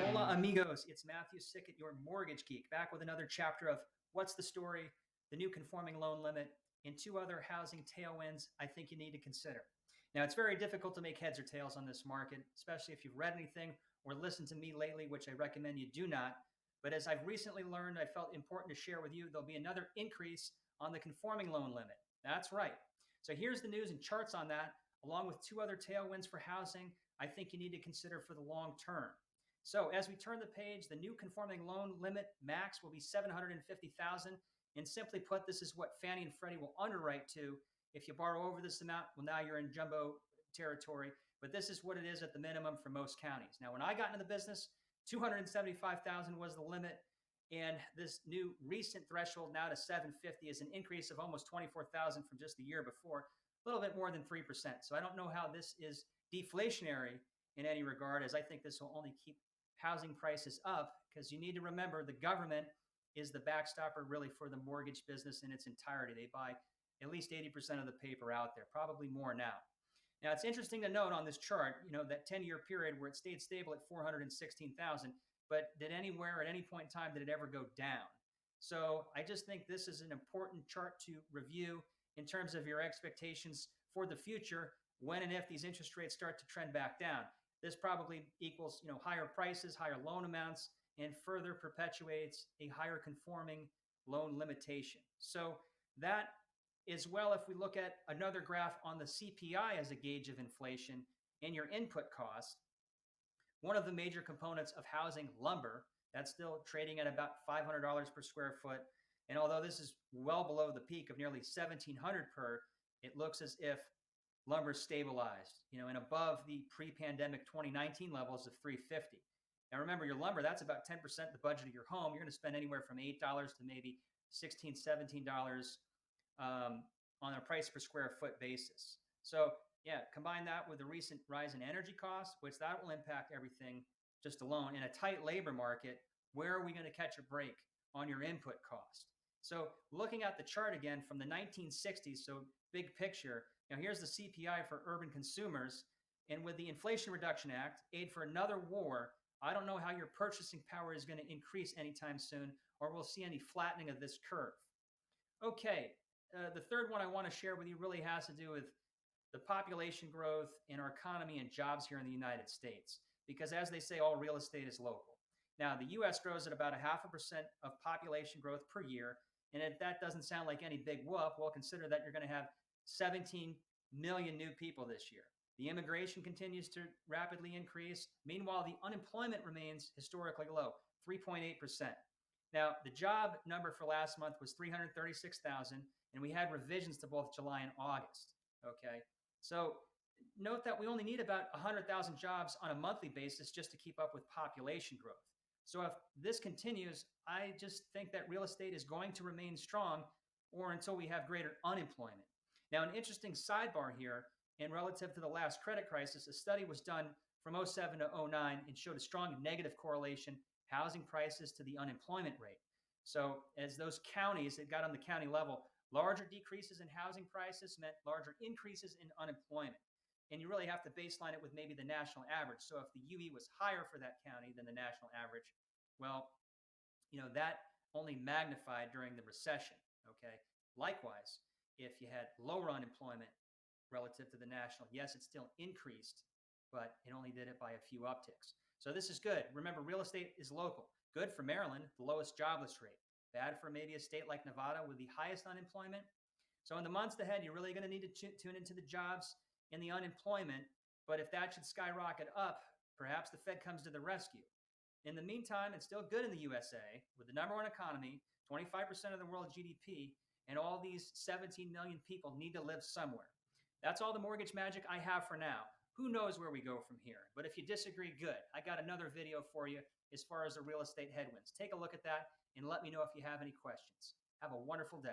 Hola, amigos. It's Matthew Sickett, your mortgage geek, back with another chapter of What's the Story, the new conforming loan limit, and two other housing tailwinds I think you need to consider. Now, it's very difficult to make heads or tails on this market, especially if you've read anything or listened to me lately, which I recommend you do not. But as I've recently learned, I felt important to share with you, there'll be another increase on the conforming loan limit. That's right. So here's the news and charts on that, along with two other tailwinds for housing I think you need to consider for the long term. So as we turn the page, the new conforming loan limit max will be $750,000. And simply put, this is what Fannie and Freddie will underwrite to. If you borrow over this amount, well, now you're in jumbo territory. But this is what it is at the minimum for most counties. Now, when I got into the business, $275,000 was the limit. And this new recent threshold now to $750,000 is an increase of almost $24,000 from just the year before, a little bit more than 3%. So I don't know how this is deflationary in any regard, as I think this will only keep housing prices up, because you need to remember the government is the backstopper really for the mortgage business in its entirety. They buy at least 80% of the paper out there, probably more now. Now, it's interesting to note on this chart, that 10-year period where it stayed stable at 416,000, but did anywhere at any point in time did it ever go down? So I just think this is an important chart to review in terms of your expectations for the future when and if these interest rates start to trend back down. This probably equals, higher prices, higher loan amounts, and further perpetuates a higher conforming loan limitation. So that as well, if we look at another graph on the CPI as a gauge of inflation and your input costs, one of the major components of housing, lumber, that's still trading at about $500 per square foot. And although this is well below the peak of nearly $1,700 per, it looks as if lumber stabilized, and above the pre-pandemic 2019 levels of $350. Now remember, your lumber, that's about 10% the budget of your home. You're going to spend anywhere from $8 to maybe $16, $17 on a price per square foot basis. So yeah, combine that with the recent rise in energy costs, which that will impact everything just alone. In a tight labor market, where are we going to catch a break on your input cost? So looking at the chart again from the 1960s, so big picture, now here's the CPI for urban consumers. And with the Inflation Reduction Act, aid for another war, I don't know how your purchasing power is going to increase anytime soon, or we'll see any flattening of this curve. Okay, the third one I want to share with you really has to do with the population growth in our economy and jobs here in the United States. Because as they say, all real estate is local. Now, the U.S. grows at about 0.5% of population growth per year. And if that doesn't sound like any big whoop, well, consider that you're going to have 17 million new people this year. The immigration continues to rapidly increase. Meanwhile, the unemployment remains historically low, 3.8%. Now, the job number for last month was 336,000, and we had revisions to both July and August. Okay, so note that we only need about 100,000 jobs on a monthly basis just to keep up with population growth. So if this continues, I just think that real estate is going to remain strong or until we have greater unemployment. Now, an interesting sidebar here, and relative to the last credit crisis, a study was done from 07 to 09 and showed a strong negative correlation, housing prices to the unemployment rate. So as those counties, it got on the county level, larger decreases in housing prices meant larger increases in unemployment. And you really have to baseline it with maybe the national average. So if the UE was higher for that county than the national average, well, that only magnified during the recession, okay? Likewise, if you had lower unemployment relative to the national, yes, it still increased, but it only did it by a few upticks. So this is good. Remember, real estate is local. Good for Maryland, the lowest jobless rate. Bad for maybe a state like Nevada with the highest unemployment. So in the months ahead, you're really going to need to tune into the jobs and the unemployment. But if that should skyrocket up, perhaps the Fed comes to the rescue. In the meantime, it's still good in the USA with the number one economy, 25% of the world GDP, and all these 17 million people need to live somewhere. That's all the mortgage magic I have for now. Who knows where we go from here? But if you disagree, good. I got another video for you as far as the real estate headwinds. Take a look at that and let me know if you have any questions. Have a wonderful day.